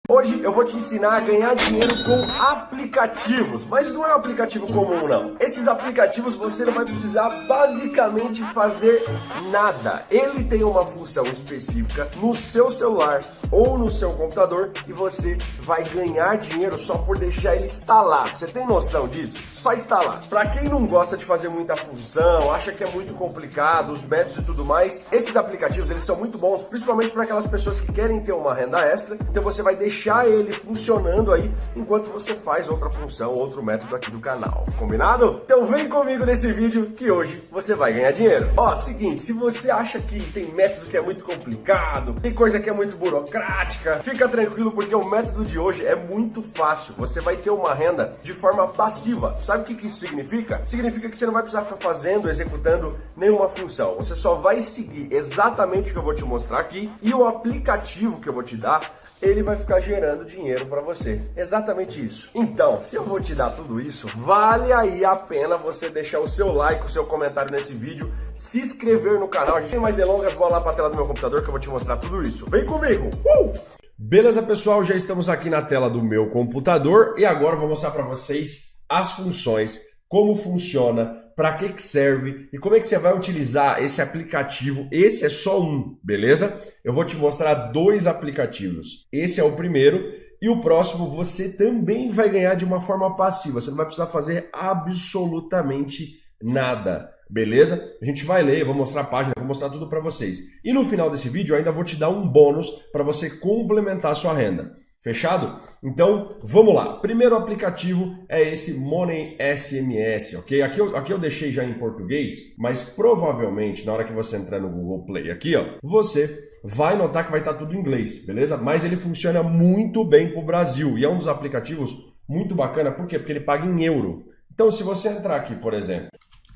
Hoje eu vou te ensinar a ganhar dinheiro com aplicativos, mas não é um aplicativo comum não. Esses aplicativos você não vai precisar basicamente fazer nada. Ele tem uma função específica no seu celular ou no seu computador e você vai ganhar dinheiro só por deixar ele instalado. Você tem noção disso? Só instalar. Para quem não gosta de fazer muita função, acha que é muito complicado, os métodos e tudo mais, esses aplicativos eles são muito bons, principalmente para aquelas pessoas que querem ter uma renda extra. Então você vai deixar ele funcionando aí enquanto você faz outra função, outro método aqui do canal. Combinado? Então vem comigo nesse vídeo que hoje você vai ganhar dinheiro. Ó, seguinte, se você acha que tem método que é muito complicado, tem coisa que é muito burocrática, fica tranquilo porque o método de hoje é muito fácil. Você vai ter uma renda de forma passiva. Sabe o que isso significa? Significa que você não vai precisar ficar fazendo, executando nenhuma função. Você só vai seguir exatamente o que eu vou te mostrar aqui e o aplicativo que eu vou te dar, ele vai ficar gerando dinheiro para você. Exatamente isso. Então, se eu vou te dar tudo isso, vale aí a pena você deixar o seu like, o seu comentário nesse vídeo, se inscrever no canal. A gente tem mais delongas, vou lá para a tela do meu computador que eu vou te mostrar tudo isso. Vem comigo! Beleza, pessoal? Já estamos aqui na tela do meu computador e agora eu vou mostrar para vocês as funções, como funciona, para que serve e como é que você vai utilizar esse aplicativo. Esse é só um, beleza? Eu vou te mostrar dois aplicativos. Esse é o primeiro e o próximo você também vai ganhar de uma forma passiva. Você não vai precisar fazer absolutamente nada, beleza? A gente vai ler, eu vou mostrar a página, vou mostrar tudo para vocês. E no final desse vídeo eu ainda vou te dar um bônus para você complementar a sua renda. Fechado? Então, vamos lá. Primeiro aplicativo é esse Money SMS, ok? Aqui eu deixei já em português, mas provavelmente na hora que você entrar no Google Play aqui, ó, você vai notar que vai estar tudo em inglês, beleza? Mas ele funciona muito bem para o Brasil e é um dos aplicativos muito bacana. Por quê? Porque ele paga em euro. Então, se você entrar aqui, por exemplo,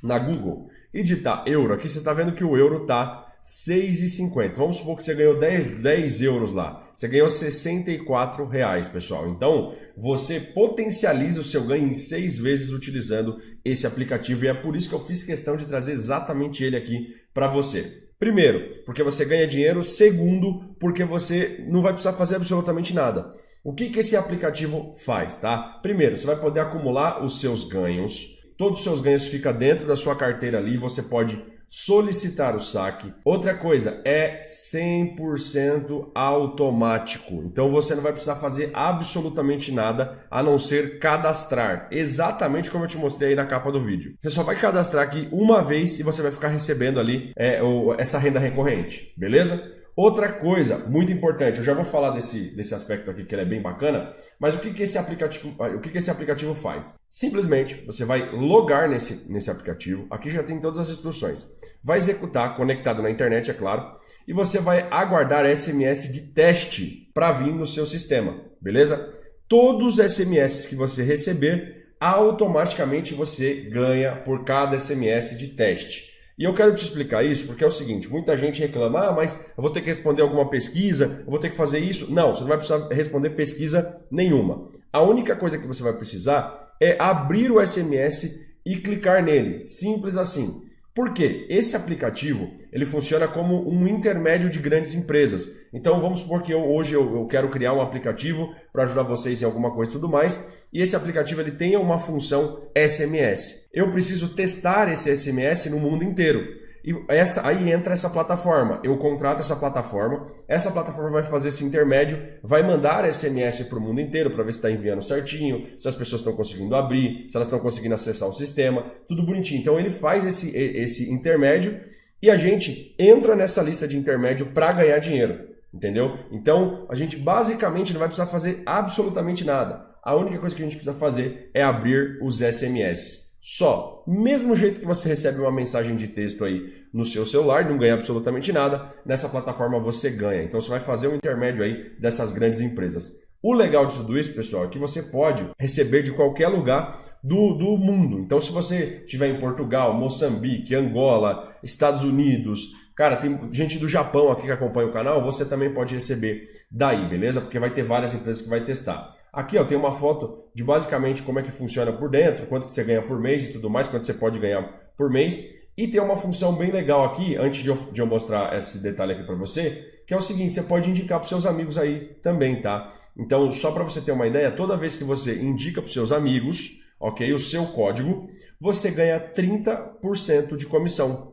na Google e digitar euro, aqui você está vendo que o euro está 6,50. Vamos supor que você ganhou 10 euros lá. Você ganhou 64 reais, pessoal. Então, você potencializa o seu ganho em 6 vezes utilizando esse aplicativo. E é por isso que eu fiz questão de trazer exatamente ele aqui para você. Primeiro, porque você ganha dinheiro. Segundo, porque você não vai precisar fazer absolutamente nada. O que esse aplicativo faz, tá? Primeiro, você vai poder acumular os seus ganhos. Todos os seus ganhos ficam dentro da sua carteira ali. Você pode solicitar o saque. Outra coisa, é 100% automático. Então você não vai precisar fazer absolutamente nada a não ser cadastrar. Exatamente como eu te mostrei aí na capa do vídeo. Você só vai cadastrar aqui uma vez e você vai ficar recebendo ali essa renda recorrente, beleza? Outra coisa muito importante, eu já vou falar desse aspecto aqui que ele é bem bacana, mas o que esse aplicativo faz? Simplesmente você vai logar nesse aplicativo, aqui já tem todas as instruções, vai executar conectado na internet, é claro, e você vai aguardar SMS de teste para vir no seu sistema, beleza? Todos os SMS que você receber, automaticamente você ganha por cada SMS de teste. E eu quero te explicar isso porque é o seguinte, muita gente reclama, mas eu vou ter que responder alguma pesquisa, eu vou ter que fazer isso. Não, você não vai precisar responder pesquisa nenhuma. A única coisa que você vai precisar é abrir o SMS e clicar nele, simples assim. Por quê? Esse aplicativo ele funciona como um intermédio de grandes empresas. Então vamos supor que hoje eu quero criar um aplicativo para ajudar vocês em alguma coisa e tudo mais. E esse aplicativo ele tem uma função SMS. Eu preciso testar esse SMS no mundo inteiro. E aí entra essa plataforma. Eu contrato essa plataforma vai fazer esse intermédio, vai mandar SMS para o mundo inteiro para ver se está enviando certinho, se as pessoas estão conseguindo abrir, se elas estão conseguindo acessar o sistema, tudo bonitinho. Então ele faz esse intermédio e a gente entra nessa lista de intermédio para ganhar dinheiro, entendeu? Então a gente basicamente não vai precisar fazer absolutamente nada. A única coisa que a gente precisa fazer é abrir os SMS. Só, mesmo jeito que você recebe uma mensagem de texto aí no seu celular, não ganha absolutamente nada, nessa plataforma você ganha. Então você vai fazer um intermédio aí dessas grandes empresas. O legal de tudo isso, pessoal, é que você pode receber de qualquer lugar do mundo. Então se você estiver em Portugal, Moçambique, Angola, Estados Unidos, cara, tem gente do Japão aqui que acompanha o canal, você também pode receber daí, beleza? Porque vai ter várias empresas que vai testar. Aqui ó, tem uma foto de basicamente como é que funciona por dentro, quanto que você ganha por mês e tudo mais, quanto você pode ganhar por mês. E tem uma função bem legal aqui, antes de eu mostrar esse detalhe aqui para você, que é o seguinte, você pode indicar para os seus amigos aí também, tá? Então, só para você ter uma ideia, toda vez que você indica para os seus amigos, ok, o seu código, você ganha 30% de comissão.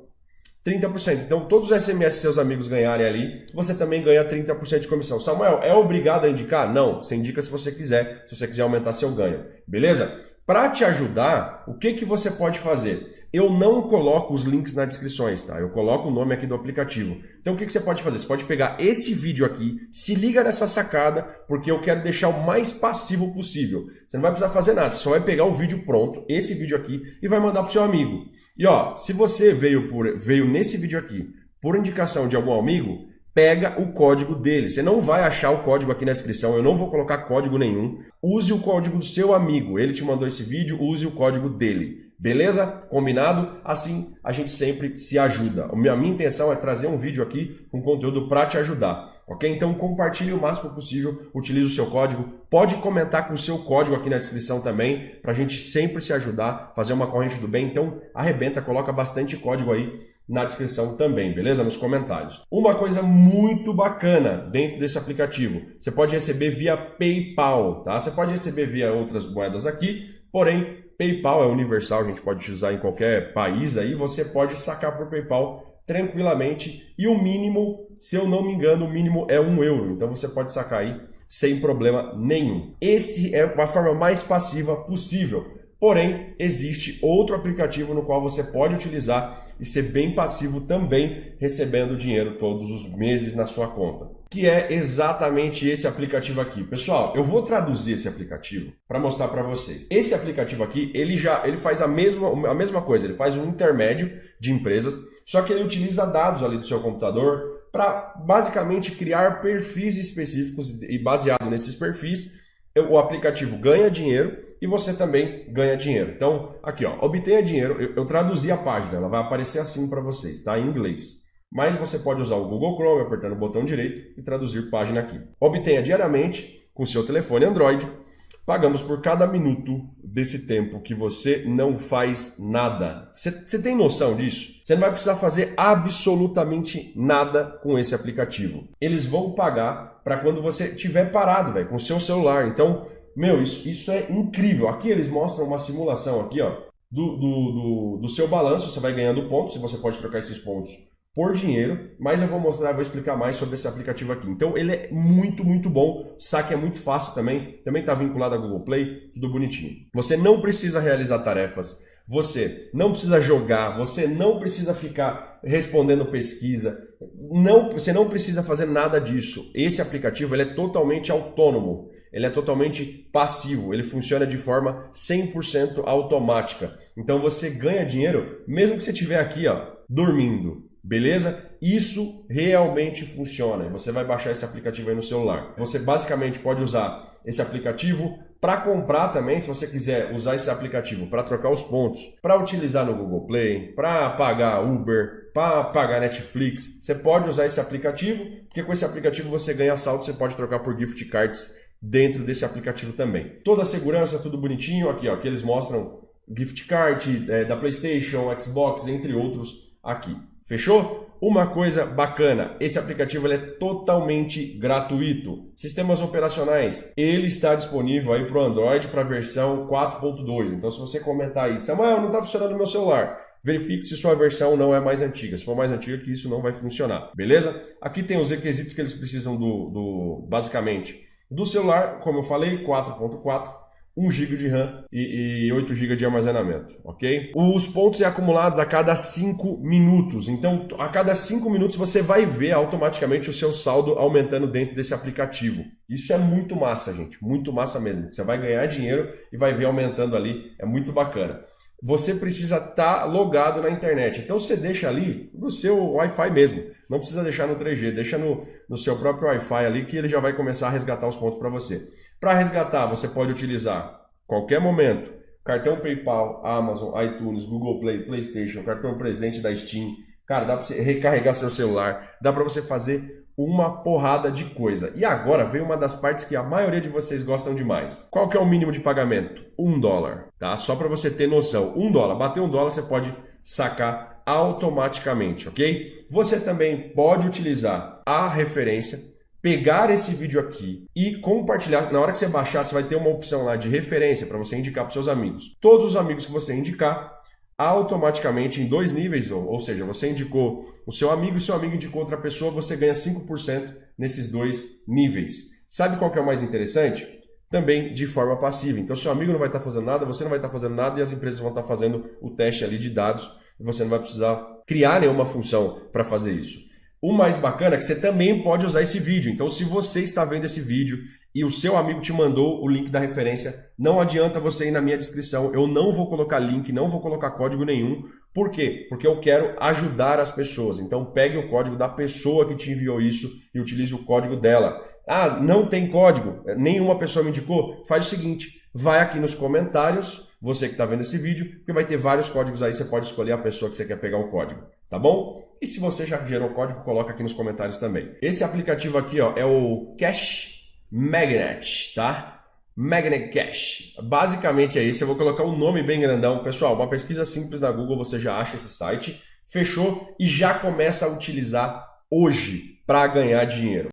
30%. Então, todos os SMS que seus amigos ganharem ali, você também ganha 30% de comissão. Samuel, é obrigado a indicar? Não, você indica se você quiser aumentar seu ganho. Beleza? Para te ajudar, o que você pode fazer? Eu não coloco os links nas descrições, tá? Eu coloco o nome aqui do aplicativo. Então, o que você pode fazer? Você pode pegar esse vídeo aqui, se liga nessa sacada, porque eu quero deixar o mais passivo possível. Você não vai precisar fazer nada, você só vai pegar o vídeo pronto, esse vídeo aqui, e vai mandar pro seu amigo. E ó, se você veio nesse vídeo aqui por indicação de algum amigo, pega o código dele. Você não vai achar o código aqui na descrição, eu não vou colocar código nenhum. Use o código do seu amigo, ele te mandou esse vídeo, use o código dele. Beleza? Combinado? Assim a gente sempre se ajuda. A minha intenção é trazer um vídeo aqui com conteúdo para te ajudar. Ok? Então compartilhe o máximo possível, utilize o seu código. Pode comentar com o seu código aqui na descrição também, para a gente sempre se ajudar, fazer uma corrente do bem. Então arrebenta, coloca bastante código aí na descrição também, beleza? Nos comentários. Uma coisa muito bacana dentro desse aplicativo, você pode receber via PayPal, tá? Você pode receber via outras moedas aqui, porém PayPal é universal, a gente pode utilizar em qualquer país aí, você pode sacar por PayPal tranquilamente e o mínimo, se eu não me engano, o mínimo é €1, então você pode sacar aí sem problema nenhum. Esse é a forma mais passiva possível. Porém, existe outro aplicativo no qual você pode utilizar e ser bem passivo também, recebendo dinheiro todos os meses na sua conta. Que é exatamente esse aplicativo aqui. Pessoal, eu vou traduzir esse aplicativo para mostrar para vocês. Esse aplicativo aqui, ele faz a mesma coisa, ele faz um intermédio de empresas, só que ele utiliza dados ali do seu computador para basicamente criar perfis específicos e baseado nesses perfis, o aplicativo ganha dinheiro e você também ganha dinheiro. Então, aqui, ó, obtenha dinheiro. Eu traduzi a página, ela vai aparecer assim para vocês, tá? Em inglês. Mas você pode usar o Google Chrome, apertando o botão direito e traduzir página aqui. Obtenha diariamente com seu telefone Android. Pagamos por cada minuto desse tempo que você não faz nada. Você tem noção disso? Você não vai precisar fazer absolutamente nada com esse aplicativo. Eles vão pagar para quando você estiver parado, velho, com o seu celular. Então, meu, isso é incrível. Aqui eles mostram uma simulação aqui, ó, do seu balanço. Você vai ganhando pontos, você pode trocar esses pontos por dinheiro, mas eu vou explicar mais sobre esse aplicativo aqui. Então ele é muito, muito bom, o saque é muito fácil também está vinculado a Google Play, tudo bonitinho. Você não precisa realizar tarefas, você não precisa jogar, você não precisa ficar respondendo pesquisa, você não precisa fazer nada disso. Esse aplicativo ele é totalmente autônomo, ele é totalmente passivo, ele funciona de forma 100% automática. Então você ganha dinheiro mesmo que você estiver aqui, ó, dormindo. Beleza? Isso realmente funciona. Você vai baixar esse aplicativo aí no celular. Você basicamente pode usar esse aplicativo para comprar também, se você quiser usar esse aplicativo para trocar os pontos, para utilizar no Google Play, para pagar Uber, para pagar Netflix. Você pode usar esse aplicativo, porque com esse aplicativo você ganha saldo, você pode trocar por gift cards dentro desse aplicativo também. Toda a segurança, tudo bonitinho. Aqui, ó, que eles mostram gift card da PlayStation, Xbox, entre outros aqui. Fechou? Uma coisa bacana, esse aplicativo ele é totalmente gratuito. Sistemas operacionais, ele está disponível aí para o Android para a versão 4.2. Então se você comentar aí, Samuel, não está funcionando no meu celular, verifique se sua versão não é mais antiga. Se for mais antiga, que isso não vai funcionar, beleza? Aqui tem os requisitos que eles precisam basicamente, do celular, como eu falei, 4.4. 1 GB de RAM e 8 GB de armazenamento, ok? Os pontos são acumulados a cada 5 minutos, então a cada 5 minutos você vai ver automaticamente o seu saldo aumentando dentro desse aplicativo. Isso é muito massa, gente, muito massa mesmo. Você vai ganhar dinheiro e vai ver aumentando ali, é muito bacana. Você precisa estar logado na internet, então você deixa ali no seu Wi-Fi mesmo, não precisa deixar no 3G, deixa no seu próprio Wi-Fi ali que ele já vai começar a resgatar os pontos para você. Para resgatar, você pode utilizar qualquer momento cartão PayPal, Amazon, iTunes, Google Play, PlayStation, cartão presente da Steam. Cara, dá para você recarregar seu celular, dá para você fazer uma porrada de coisa. E agora vem uma das partes que a maioria de vocês gostam demais. Qual que é o mínimo de pagamento? $1, tá? Só para você ter noção. $1, bateu $1, você pode sacar automaticamente, ok? Você também pode utilizar a referência pegar esse vídeo aqui e compartilhar. Na hora que você baixar, você vai ter uma opção lá de referência para você indicar para seus amigos. Todos os amigos que você indicar, automaticamente em 2 níveis, ou seja, você indicou o seu amigo e seu amigo indicou outra pessoa, você ganha 5% nesses 2 níveis. Sabe qual que é o mais interessante? Também de forma passiva. Então, seu amigo não vai estar fazendo nada, você não vai estar fazendo nada e as empresas vão estar fazendo o teste ali de dados e você não vai precisar criar nenhuma função para fazer isso. O mais bacana é que você também pode usar esse vídeo. Então, se você está vendo esse vídeo e o seu amigo te mandou o link da referência, não adianta você ir na minha descrição. Eu não vou colocar link, não vou colocar código nenhum. Por quê? Porque eu quero ajudar as pessoas. Então, pegue o código da pessoa que te enviou isso e utilize o código dela. Ah, não tem código, nenhuma pessoa me indicou? Faz o seguinte, vai aqui nos comentários, você que está vendo esse vídeo, porque vai ter vários códigos aí, você pode escolher a pessoa que você quer pegar o código, tá bom? E se você já gerou o código, coloca aqui nos comentários também. Esse aplicativo aqui ó, é o Cash Magnet, tá? Magnet Cash. Basicamente é isso, eu vou colocar um nome bem grandão. Pessoal, uma pesquisa simples na Google, você já acha esse site, fechou e já começa a utilizar hoje para ganhar dinheiro.